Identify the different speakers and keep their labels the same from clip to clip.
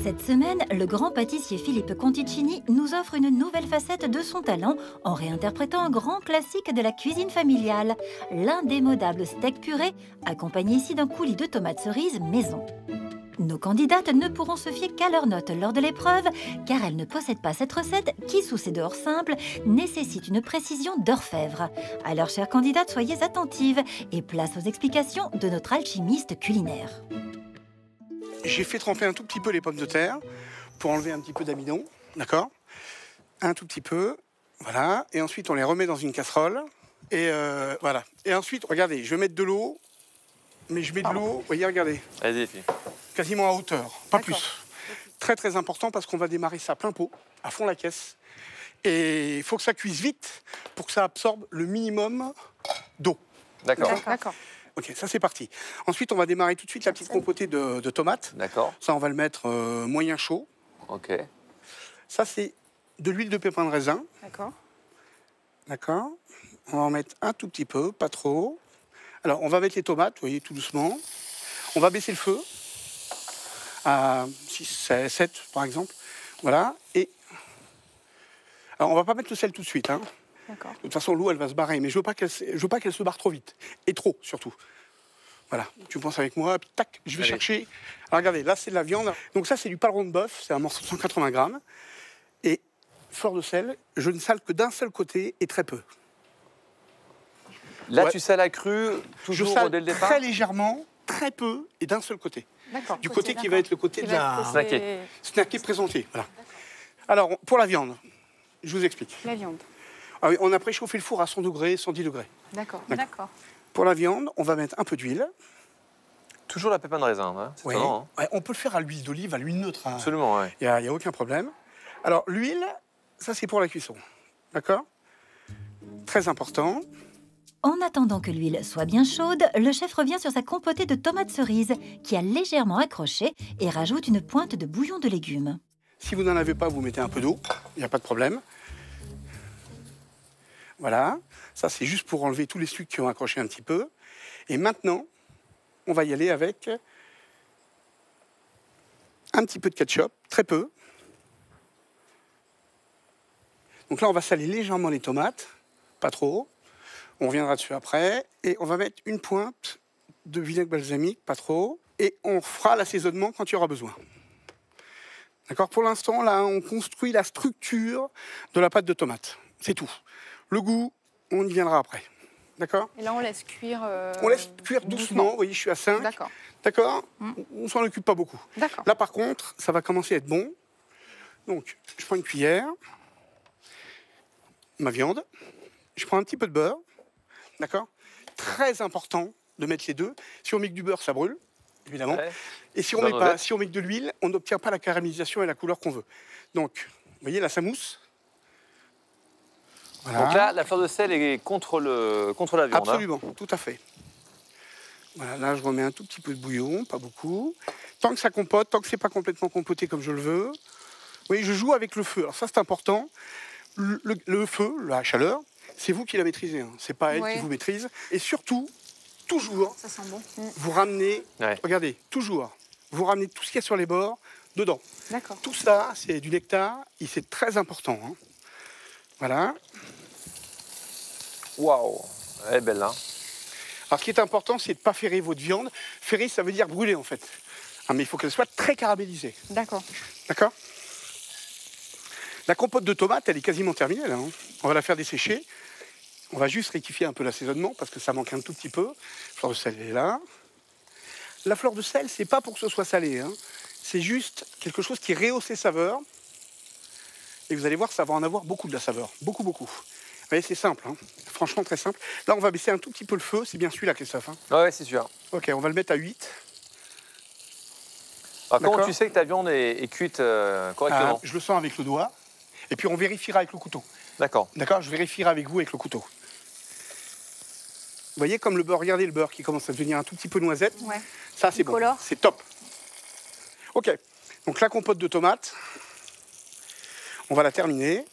Speaker 1: Cette semaine, le grand pâtissier Philippe Conticini nous offre une nouvelle facette de son talent en réinterprétant un grand classique de la cuisine familiale, l'indémodable steak puré, accompagné ici d'un coulis de tomates cerises maison. Nos candidates ne pourront se fier qu'à leurs notes lors de l'épreuve, car elles ne possèdent pas cette recette qui, sous ses dehors simples, nécessite une précision d'orfèvre. Alors, chères candidates, soyez attentives et place aux explications de notre alchimiste culinaire.
Speaker 2: J'ai fait tremper un tout petit peu les pommes de terre pour enlever un petit peu d'amidon, d'accord? Un tout petit peu, voilà. Et ensuite, on les remet dans une casserole. Et voilà. Et ensuite, regardez, je vais mettre de l'eau, mais je mets de l'eau, voyez, regardez.
Speaker 3: Allez-y, filles.
Speaker 2: Quasiment à hauteur, pas plus. Très très important parce qu'on va démarrer ça plein pot, à fond la caisse. Et il faut que ça cuise vite pour que ça absorbe le minimum d'eau.
Speaker 3: D'accord.
Speaker 4: D'accord.
Speaker 2: Ok, ça c'est parti. Ensuite, on va démarrer tout de suite la petite compotée de tomates.
Speaker 3: D'accord.
Speaker 2: Ça, on va le mettre moyen chaud.
Speaker 3: Ok.
Speaker 2: Ça, c'est de l'huile de pépin de raisin.
Speaker 4: D'accord.
Speaker 2: D'accord. On va en mettre un tout petit peu, pas trop. Alors, on va mettre les tomates, vous voyez, tout doucement. On va baisser le feu à 6, 7, par exemple. Voilà. Et alors, on va pas mettre le sel tout de suite, hein.
Speaker 4: D'accord.
Speaker 2: De toute façon, l'eau, elle va se barrer. Mais je veux pas qu'elle se barre trop vite. Et trop, surtout. Voilà. Tu penses avec moi, puis tac, je vais chercher. Alors, regardez, là, c'est de la viande. Donc ça, c'est du paleron de bœuf. C'est un morceau de 180 grammes. Et fleur de sel, je ne sale que d'un seul côté et très peu.
Speaker 3: Là,
Speaker 2: Ouais.
Speaker 3: tu sales à cru,
Speaker 2: Je
Speaker 3: toujours
Speaker 2: sale
Speaker 3: dès le départ.
Speaker 2: très légèrement, très peu et d'un seul côté.
Speaker 4: D'accord.
Speaker 2: Du côté qui va être le côté de la
Speaker 3: Snacké.
Speaker 2: snacké présenté. Voilà. Alors, pour la viande, je vous explique.
Speaker 4: La viande.
Speaker 2: Ah oui, on a préchauffé le four à 100 degrés, 110 degrés.
Speaker 4: D'accord.
Speaker 2: D'accord. Pour la viande, on va mettre un peu d'huile.
Speaker 3: Toujours la pépin de raisin, hein. C'est
Speaker 2: Ouais.
Speaker 3: étonnant, hein.
Speaker 2: Ouais, on peut le faire à l'huile d'olive, à l'huile neutre, hein.
Speaker 3: Absolument, ouais.
Speaker 2: Il n'y a aucun problème. Alors, l'huile, ça c'est pour la cuisson. D'accord? Très important.
Speaker 1: En attendant que l'huile soit bien chaude, le chef revient sur sa compotée de tomates cerises qui a légèrement accroché et rajoute une pointe de bouillon de légumes.
Speaker 2: Si vous n'en avez pas, vous mettez un peu d'eau. Il n'y a pas de problème. Voilà. Ça, c'est juste pour enlever tous les sucs qui ont accroché un petit peu. Et maintenant, on va y aller avec un petit peu de ketchup, très peu. Donc là, on va saler légèrement les tomates, pas trop. On reviendra dessus après. Et on va mettre une pointe de vinaigre balsamique, pas trop. Et on fera l'assaisonnement quand il y aura besoin. D'accord? Pour l'instant, là, on construit la structure de la pâte de tomate. C'est tout. Le goût, on y viendra après. D'accord?
Speaker 4: Et là, on laisse cuire.
Speaker 2: On laisse cuire doucement. Vous voyez, je suis à 5.
Speaker 4: D'accord.
Speaker 2: D'accord? On s'en occupe pas beaucoup.
Speaker 4: D'accord.
Speaker 2: Là, par contre, ça va commencer à être bon. Donc, je prends une cuillère, ma viande, je prends un petit peu de beurre. D'accord? Très important de mettre les deux. Si on met que du beurre, ça brûle, évidemment.
Speaker 3: Ouais.
Speaker 2: Et si on met pas, si on met que de l'huile, on n'obtient pas la caramélisation et la couleur qu'on veut. Donc, vous voyez, là, ça mousse. Voilà.
Speaker 3: Donc là, la fleur de sel est contre la viande.
Speaker 2: Absolument, tout à fait. Voilà, là, je remets un tout petit peu de bouillon, pas beaucoup. Tant que ça compote, tant que c'est pas complètement compoté comme je le veux. Vous voyez, je joue avec le feu. Alors ça, c'est important. Le feu, la chaleur, c'est vous qui la maîtrisez. Hein. C'est pas elle qui vous maîtrise. Et surtout, toujours,
Speaker 4: Ça sent bon.
Speaker 2: vous ramenez,
Speaker 3: Ouais.
Speaker 2: regardez, toujours, vous ramenez tout ce qu'il y a sur les bords dedans.
Speaker 4: D'accord.
Speaker 2: Tout ça, c'est du nectar et c'est très important. Hein. Voilà.
Speaker 3: Waouh, elle est belle, hein.
Speaker 2: Alors, ce qui est important, c'est de ne pas ferrer votre viande. Ferrer, ça veut dire brûler, en fait. Ah, mais il faut qu'elle soit très caramélisée.
Speaker 4: D'accord.
Speaker 2: D'accord? La compote de tomate, elle est quasiment terminée, là. Hein. On va la faire dessécher. On va juste rectifier un peu l'assaisonnement, parce que ça manque un tout petit peu. La fleur de sel, elle est là. La fleur de sel, c'est pas pour que ce soit salé. Hein. C'est juste quelque chose qui rehausse les saveurs. Et vous allez voir, ça va en avoir beaucoup de la saveur. Beaucoup, beaucoup. Vous voyez, c'est simple. Hein. Franchement, très simple. Là, on va baisser un tout petit peu le feu. C'est bien celui-là, Christophe. Hein.
Speaker 3: Ouais, c'est sûr.
Speaker 2: Ok, on va le mettre à 8.
Speaker 3: Alors, comment
Speaker 2: D'accord.
Speaker 3: tu sais que ta viande est cuite correctement?
Speaker 2: Je le sens avec le doigt. Et puis, on vérifiera avec le couteau.
Speaker 3: D'accord.
Speaker 2: D'accord? Je vérifierai avec vous avec le couteau. Vous voyez, comme le beurre, regardez le beurre qui commence à devenir un tout petit peu noisette.
Speaker 4: Ouais.
Speaker 2: Ça, c'est bon.
Speaker 4: Colore.
Speaker 2: C'est top. Ok. Donc, la compote de tomates, on va la terminer.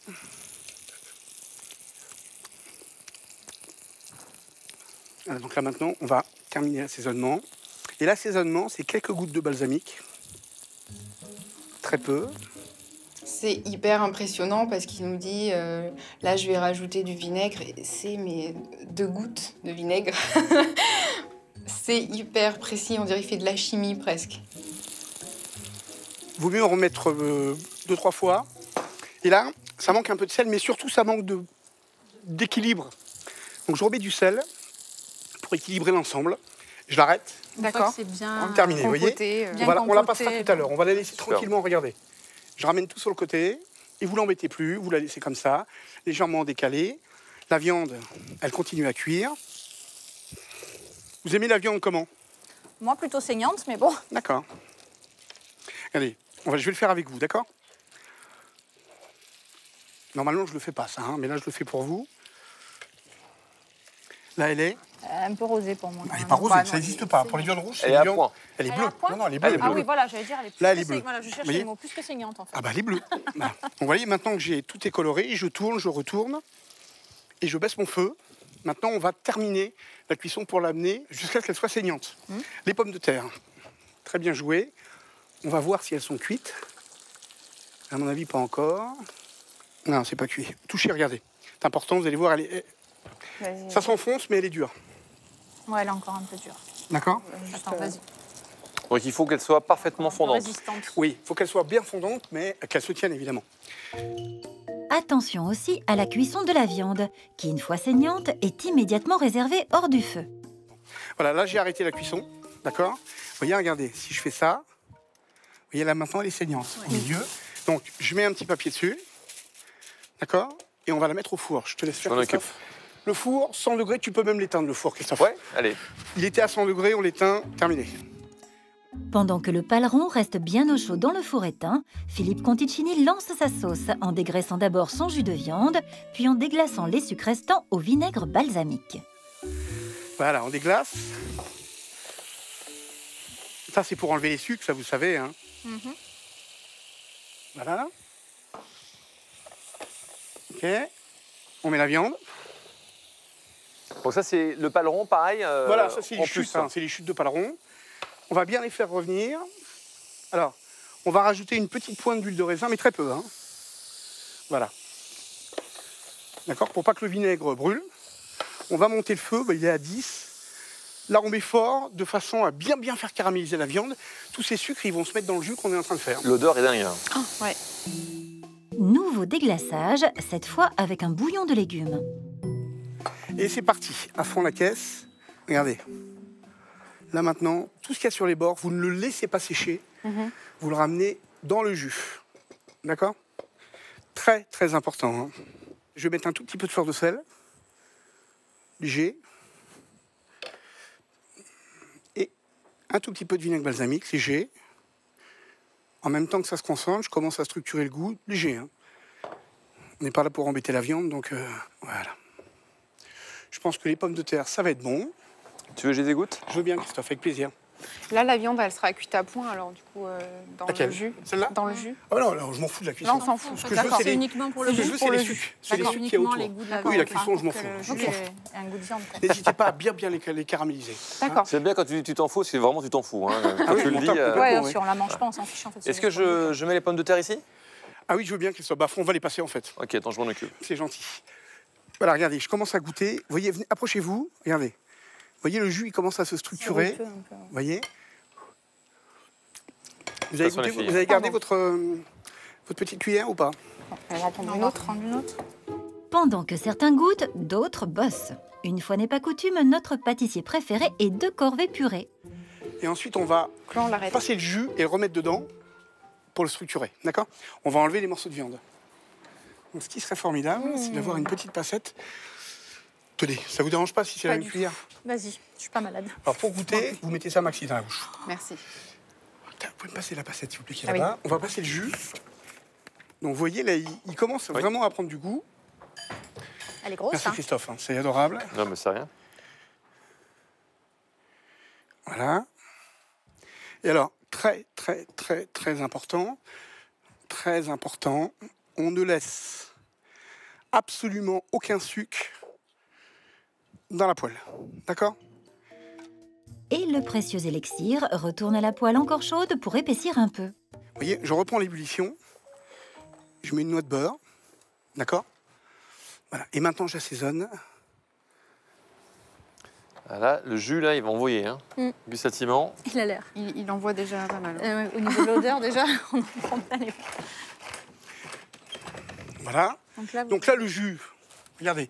Speaker 2: Voilà, donc là, maintenant, on va terminer l'assaisonnement. Et l'assaisonnement, c'est quelques gouttes de balsamique. très peu.
Speaker 4: C'est hyper impressionnant parce qu'il nous dit là je vais rajouter du vinaigre et c'est mais 2 gouttes de vinaigre. C'est hyper précis, on dirait qu'il fait de la chimie presque.
Speaker 2: Vaut mieux en remettre 2-3 fois. Et là, ça manque un peu de sel, mais surtout ça manque d'équilibre. Donc je remets du sel pour équilibrer l'ensemble. Je l'arrête.
Speaker 4: D'accord.
Speaker 5: C'est bien
Speaker 2: Terminé, vous voyez.
Speaker 4: Compoté,
Speaker 5: Bien
Speaker 2: On la
Speaker 5: compoté,
Speaker 2: passera tout à l'heure. On va la laisser
Speaker 3: Super.
Speaker 2: tranquillement, regardez. Je ramène tout sur le côté et vous l'embêtez plus. Vous la laissez comme ça, légèrement décalée. La viande, elle continue à cuire. Vous aimez la viande comment?
Speaker 5: Moi, plutôt saignante, mais bon.
Speaker 2: D'accord. Regardez, je vais le faire avec vous, d'accord? Normalement, je ne le fais pas, ça, hein, mais là, je le fais pour vous. Là, elle est...
Speaker 5: Un peu rosée pour moi.
Speaker 2: Elle n'est pas rose,
Speaker 4: Bah,
Speaker 2: ça
Speaker 4: non,
Speaker 2: n'existe pas. Pour les viandes rouges, c'est
Speaker 3: Elle est
Speaker 2: une
Speaker 3: à
Speaker 2: viande...
Speaker 3: point.
Speaker 2: Elle est
Speaker 5: Elle est
Speaker 2: bleue.
Speaker 5: à point
Speaker 2: Non, non, elle est bleue.
Speaker 3: Elle est
Speaker 5: Ah
Speaker 3: bleue.
Speaker 5: oui, voilà, j'allais dire, elle est plus
Speaker 2: Là, elle est
Speaker 5: que
Speaker 2: bleue.
Speaker 5: Voilà, je cherchais
Speaker 2: Voyez
Speaker 5: le mot, plus que saignante, en fait.
Speaker 2: Ah bah, elle est bleue. Voilà. Donc, vous voyez, maintenant que j'ai tout est coloré, je tourne, je retourne et je baisse mon feu. Maintenant, on va terminer la cuisson pour l'amener jusqu'à ce qu'elle soit saignante. Les pommes de terre, très bien jouées. On va voir si elles sont cuites. À mon avis, pas encore. Non, c'est pas cuit. Touchez, regardez. C'est important, vous allez voir,
Speaker 4: Vas-y.
Speaker 2: ça s'enfonce, mais elle est dure.
Speaker 5: Ouais, elle est encore un peu dure.
Speaker 2: D'accord?
Speaker 5: Attends, vas-y.
Speaker 3: Donc il faut qu'elle soit parfaitement
Speaker 5: Un peu
Speaker 3: fondante.
Speaker 5: résistante.
Speaker 2: Oui, il faut qu'elle soit bien fondante, mais qu'elle se tienne, évidemment.
Speaker 1: Attention aussi à la cuisson de la viande, qui, une fois saignante, est immédiatement réservée hors du feu.
Speaker 2: Voilà, là, j'ai arrêté la cuisson. D'accord? Vous voyez, regardez, si je fais ça, vous voyez, là, maintenant, elle est saignante au milieu. Donc, je mets un petit papier dessus. D'accord? Et on va la mettre au four. Je te laisse faire
Speaker 3: m'en
Speaker 2: Christophe. Le four, 100 degrés, tu peux même l'éteindre, le four, Christophe.
Speaker 3: Ouais, allez.
Speaker 2: Il était à 100 degrés, on l'éteint, terminé.
Speaker 1: Pendant que le paleron reste bien au chaud dans le four éteint, Philippe Conticini lance sa sauce en dégraissant d'abord son jus de viande, puis en déglaçant les sucs restants au vinaigre balsamique.
Speaker 2: Voilà, on déglace. Ça, c'est pour enlever les sucres, ça, vous savez. Hein. Voilà. OK. On met la viande.
Speaker 3: Donc ça, c'est le paleron, pareil.
Speaker 2: Voilà, ça, c'est
Speaker 3: en
Speaker 2: les
Speaker 3: plus,
Speaker 2: chutes. Hein, c'est les chutes de paleron. On va bien les faire revenir. Alors, on va rajouter une petite pointe d'huile de raisin, mais très peu. Hein. Voilà. D'accord? Pour pas que le vinaigre brûle. On va monter le feu, il est à 10. Là, on met fort, de façon à bien faire caraméliser la viande. Tous ces sucres, ils vont se mettre dans le jus qu'on est en train de faire.
Speaker 3: L'odeur est dingue. Hein.
Speaker 4: Ah, ouais.
Speaker 1: Nouveau déglaçage, cette fois avec un bouillon de légumes.
Speaker 2: Et c'est parti, à fond la caisse. Regardez. Là maintenant, tout ce qu'il y a sur les bords, vous ne le laissez pas sécher. Vous le ramenez dans le jus. D'accord? Très, très important. Hein. Je vais mettre un tout petit peu de fleur de sel. Léger. Et un tout petit peu de vinaigre balsamique, léger. En même temps que ça se concentre, je commence à structurer le goût, léger. Hein. On n'est pas là pour embêter la viande, donc voilà. Je pense que les pommes de terre, ça va être bon.
Speaker 3: Tu veux que je les égoutte?
Speaker 2: Je veux bien, Christophe, avec plaisir.
Speaker 4: Là, la viande, elle sera cuite à point, alors du coup, dans
Speaker 2: Laquelle?
Speaker 4: le jus.
Speaker 2: Celle-là?
Speaker 4: Dans le jus.
Speaker 2: Oh non, alors, je m'en fous de la cuisson.
Speaker 4: Là, on s'en fout.
Speaker 2: Ce que je veux,
Speaker 4: D'accord.
Speaker 2: c'est
Speaker 5: C'est
Speaker 2: les...
Speaker 5: uniquement pour
Speaker 2: Ce
Speaker 5: le
Speaker 2: que je
Speaker 5: jus.
Speaker 2: veux,
Speaker 4: pour
Speaker 2: c'est
Speaker 4: le
Speaker 2: les
Speaker 4: jus.
Speaker 2: sucres. C'est les
Speaker 5: D'accord,
Speaker 2: sucres qu'il y a
Speaker 5: uniquement
Speaker 2: autour.
Speaker 5: les goûts de la
Speaker 2: Oui,
Speaker 5: viande.
Speaker 2: la cuisson, je m'en
Speaker 5: Pour
Speaker 2: fous.
Speaker 5: que le
Speaker 2: Je m'en
Speaker 5: jus
Speaker 2: fous.
Speaker 5: ait un goût de viande. quoi.
Speaker 2: N'hésitez pas à bien les caraméliser.
Speaker 4: D'accord.
Speaker 3: C'est bien quand tu dis tu t'en fous, c'est vraiment tu t'en fous. Hein. Quand
Speaker 2: Ah oui,
Speaker 3: tu le
Speaker 2: mon
Speaker 3: dis.
Speaker 2: top, complètement.
Speaker 5: Ouais,
Speaker 2: ouais.
Speaker 5: si on la mange pas, on s'en fiche en fait.
Speaker 3: Est-ce que je mets les pommes de terre ici?
Speaker 2: Ah oui, je veux bien, Christophe. Bah, on va les passer, en fait.
Speaker 3: Ok, attends, je m'en occupe.
Speaker 2: C'est gentil. Voilà, regardez, je commence à goûter. Vous voyez, venez, approchez-vous. Regardez. Vous voyez, le jus, il commence à se structurer. Vous voyez? Vous avez,
Speaker 3: façon, les
Speaker 2: goûté,
Speaker 3: filles.
Speaker 2: vous avez gardé
Speaker 4: Pardon.
Speaker 2: votre petite cuillère ou pas?
Speaker 4: On va prendre
Speaker 5: On
Speaker 4: une
Speaker 5: va
Speaker 4: autre.
Speaker 5: prendre une autre.
Speaker 1: Pendant que certains goûtent, d'autres bossent. Une fois n'est pas coutume, notre pâtissier préféré est de corvée purée.
Speaker 2: Et ensuite, on va
Speaker 4: Là, on l'arrête.
Speaker 2: passer le jus et le remettre dedans pour le structurer. D'accord? On va enlever les morceaux de viande. Donc, ce qui serait formidable, c'est d'avoir une petite passette. Tenez, ça vous dérange pas si c'est
Speaker 4: Pas
Speaker 2: la même
Speaker 4: du
Speaker 2: cuillère?
Speaker 5: Vas-y, je suis pas malade.
Speaker 2: Alors, pour goûter, vous mettez ça maxi dans la bouche.
Speaker 4: Merci.
Speaker 2: Vous pouvez me passer la passette, s'il vous plaît, qui est
Speaker 4: Ah oui.
Speaker 2: là-bas. On va passer le jus. Donc, vous voyez, là, il commence vraiment à prendre du goût.
Speaker 5: Elle est grosse,
Speaker 2: Merci,
Speaker 5: hein.
Speaker 2: Christophe, hein, c'est adorable.
Speaker 3: Non, mais c'est rien.
Speaker 2: Voilà. Et alors, très important, on ne laisse absolument aucun sucre dans la poêle. D'accord?
Speaker 1: Et le précieux élixir retourne à la poêle encore chaude pour épaissir un peu.
Speaker 2: Vous voyez, je reprends l'ébullition. Je mets une noix de beurre. D'accord? Voilà. Et maintenant, j'assaisonne.
Speaker 3: Là, le jus, là, il va envoyer. Hein. Gustativement.
Speaker 5: Il a l'air.
Speaker 4: Il envoie déjà pas mal.
Speaker 5: Ouais, au niveau de l'odeur, déjà, on en prend pas les...
Speaker 2: Voilà.
Speaker 5: Donc là,
Speaker 2: le jus, regardez.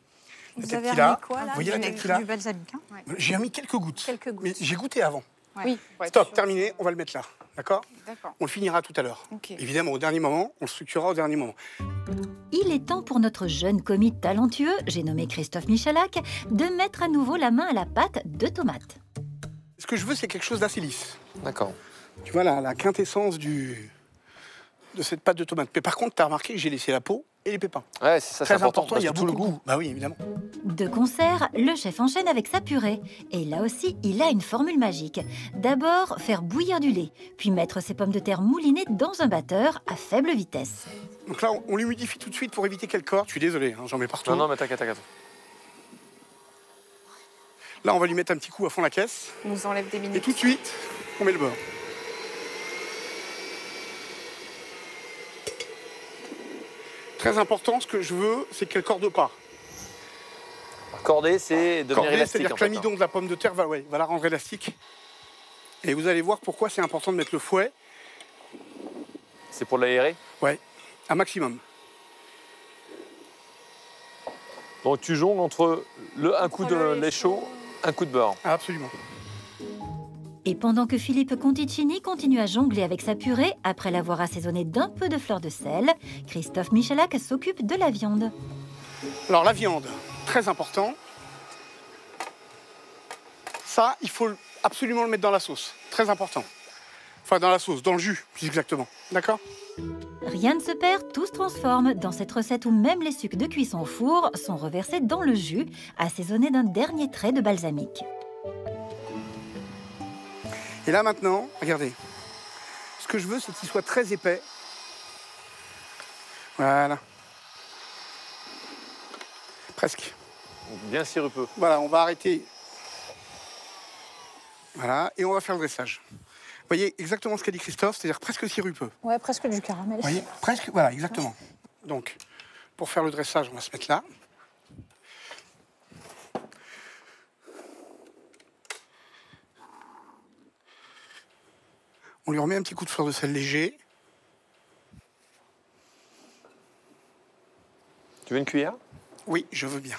Speaker 5: vous
Speaker 2: tête
Speaker 5: avez
Speaker 2: qu'il a.
Speaker 5: remis quoi, là?
Speaker 2: Vous voyez la
Speaker 5: Du-
Speaker 2: tête qu'il a?
Speaker 5: Du balsamique, hein?
Speaker 2: J'ai mis quelques gouttes.
Speaker 5: Quelques gouttes.
Speaker 2: Mais j'ai goûté avant.
Speaker 5: Ouais.
Speaker 4: Oui. pour être
Speaker 2: Stop,
Speaker 4: sûr.
Speaker 2: terminé, on va le mettre là. D'accord?
Speaker 4: D'accord.
Speaker 2: On le finira tout à l'heure.
Speaker 4: Ok.
Speaker 2: Évidemment, au dernier moment, on le structurera au dernier moment.
Speaker 1: Il est temps pour notre jeune commis talentueux, j'ai nommé Christophe Michalak, de mettre à nouveau la main à la pâte de tomate.
Speaker 2: Ce que je veux, c'est quelque chose d'assez lisse.
Speaker 3: D'accord.
Speaker 2: Tu vois la quintessence de cette pâte de tomate. Mais par contre, tu as remarqué que j'ai laissé la peau et les pépins.
Speaker 3: Ouais, c'est ça, c'est
Speaker 2: Très important, il y a
Speaker 3: parce que
Speaker 2: beaucoup de goût. Bah oui, évidemment.
Speaker 1: De concert, le chef enchaîne avec sa purée. Et là aussi, il a une formule magique. D'abord, faire bouillir du lait, puis mettre ses pommes de terre moulinées dans un batteur à faible vitesse.
Speaker 2: Donc là, on l'humidifie tout de suite pour éviter qu'elle corde. Je suis désolé, hein, j'en mets partout.
Speaker 3: Non, non, mais t'inquiète, t'inquiète.
Speaker 2: Là, on va lui mettre un petit coup à fond la caisse.
Speaker 4: On nous enlève des
Speaker 2: Et
Speaker 4: minutes.
Speaker 2: tout de suite, on met le beurre. Très important, ce que je veux, c'est qu'elle corde pas.
Speaker 3: Corder, c'est devenir
Speaker 2: Corder,
Speaker 3: élastique.
Speaker 2: c'est-à-dire
Speaker 3: En
Speaker 2: que
Speaker 3: fait,
Speaker 2: l'amidon de la pomme de terre va la rendre élastique. Et vous allez voir pourquoi c'est important de mettre le fouet,
Speaker 3: C'est pour l'aérer.
Speaker 2: ouais, un maximum.
Speaker 3: Donc tu jongles entre un coup de
Speaker 4: le lait
Speaker 3: lait chaud, un coup de beurre.
Speaker 2: Ah, absolument.
Speaker 1: Et pendant que Philippe Conticini continue à jongler avec sa purée, après l'avoir assaisonnée d'un peu de fleur de sel, Christophe Michalak s'occupe de la viande.
Speaker 2: Alors la viande, très important. Ça, il faut absolument le mettre dans la sauce. Très important. Enfin, dans la sauce, dans le jus, plus exactement. D'accord?
Speaker 1: Rien ne se perd, tout se transforme dans cette recette où même les sucs de cuisson au four sont reversés dans le jus, assaisonné d'un dernier trait de balsamique.
Speaker 2: Et là maintenant, regardez. Ce que je veux, c'est qu'il soit très épais. Voilà. Presque.
Speaker 3: Bien sirupeux.
Speaker 2: Voilà, on va arrêter. Voilà, et on va faire le dressage. Vous voyez exactement ce qu'a dit Christophe, c'est-à-dire presque sirupeux.
Speaker 5: Ouais, presque du caramel.
Speaker 2: Vous voyez, presque, voilà, exactement. Donc, pour faire le dressage, on va se mettre là. On lui remet un petit coup de fleur de sel léger.
Speaker 3: Tu veux une cuillère?
Speaker 2: Oui, je veux bien.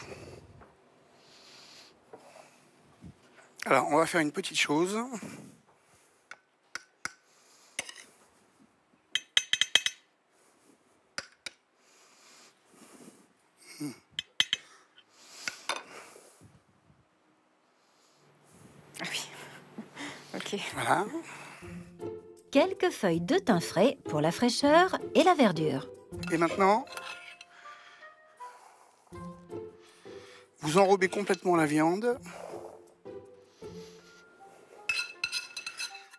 Speaker 2: Alors, on va faire une petite chose.
Speaker 4: Ah oui. Ok.
Speaker 2: Voilà.
Speaker 1: Quelques feuilles de thym frais pour la fraîcheur et la verdure.
Speaker 2: Et maintenant, vous enrobez complètement la viande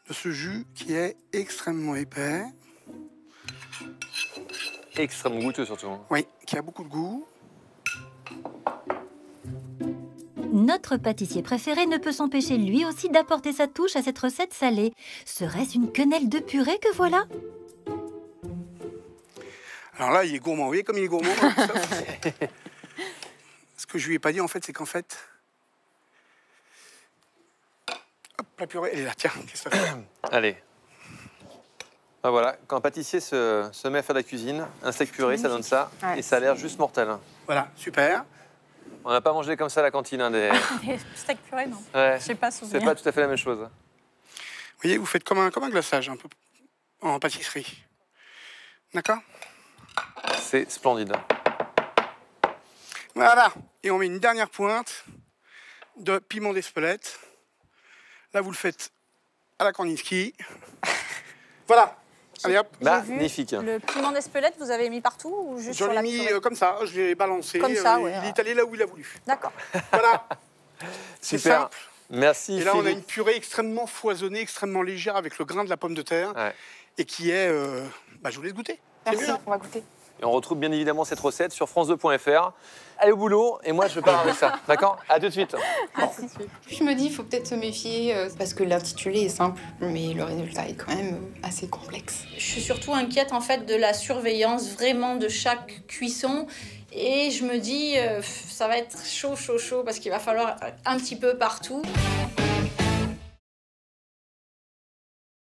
Speaker 2: de ce jus qui est extrêmement épais.
Speaker 3: Extrêmement goûteux surtout.
Speaker 2: Oui, qui a beaucoup de goût.
Speaker 1: Notre pâtissier préféré ne peut s'empêcher lui aussi d'apporter sa touche à cette recette salée. Serait-ce une quenelle de purée que voilà?
Speaker 2: Alors là, il est gourmand. Vous voyez comme il est gourmand, Ce que je lui ai pas dit, en fait, c'est qu'en fait... Hop, la purée, elle est là. Tiens, qu'est-ce que ça fait?
Speaker 3: Allez. Ah, voilà, quand un pâtissier se met à faire de la cuisine, un steak purée, ça donne ça.
Speaker 4: Ouais.
Speaker 3: Et ça a l'air juste mortel.
Speaker 2: Voilà, super.
Speaker 3: On n'a pas mangé comme ça à la cantine. Hein, des...
Speaker 5: Des steaks purée, non.
Speaker 3: Ouais.
Speaker 5: Je sais pas
Speaker 3: C'est
Speaker 5: souvenir.
Speaker 3: pas tout à fait la même chose.
Speaker 2: Vous voyez, vous faites comme un glaçage, un peu, en pâtisserie. D'accord?
Speaker 3: C'est splendide.
Speaker 2: Voilà. Et on met une dernière pointe de piment d'Espelette. Là, vous le faites à la Korninski. Voilà. Allez hop.
Speaker 5: J'ai vu
Speaker 3: Magnifique.
Speaker 5: Le piment d'Espelette, vous avez mis partout ou juste
Speaker 2: J'en
Speaker 5: sur
Speaker 2: ai
Speaker 5: la
Speaker 2: mis
Speaker 5: purée
Speaker 2: comme ça, je l'ai balancé.
Speaker 5: Comme ça, ouais.
Speaker 2: Il est allé là où il a voulu.
Speaker 5: D'accord.
Speaker 2: Voilà. C'est
Speaker 3: Super.
Speaker 2: simple.
Speaker 3: Merci
Speaker 2: Et là, on a
Speaker 3: Philippe.
Speaker 2: une purée extrêmement foisonnée, extrêmement légère avec le grain de la pomme de terre
Speaker 3: Ouais.
Speaker 2: et qui est... je vous laisse goûter. C'est
Speaker 4: Merci,
Speaker 2: mieux, hein.
Speaker 4: on va goûter.
Speaker 3: Et on retrouve bien évidemment cette recette sur france2.fr. Allez au boulot, et moi je pars avec ça. D'accord? À tout de suite.
Speaker 4: Puis je me dis, il faut peut-être se méfier, parce que l'intitulé est simple, mais le résultat est quand même assez complexe.
Speaker 6: Je suis surtout inquiète en fait de la surveillance vraiment de chaque cuisson. Et je me dis, ça va être chaud, parce qu'il va falloir un petit peu partout.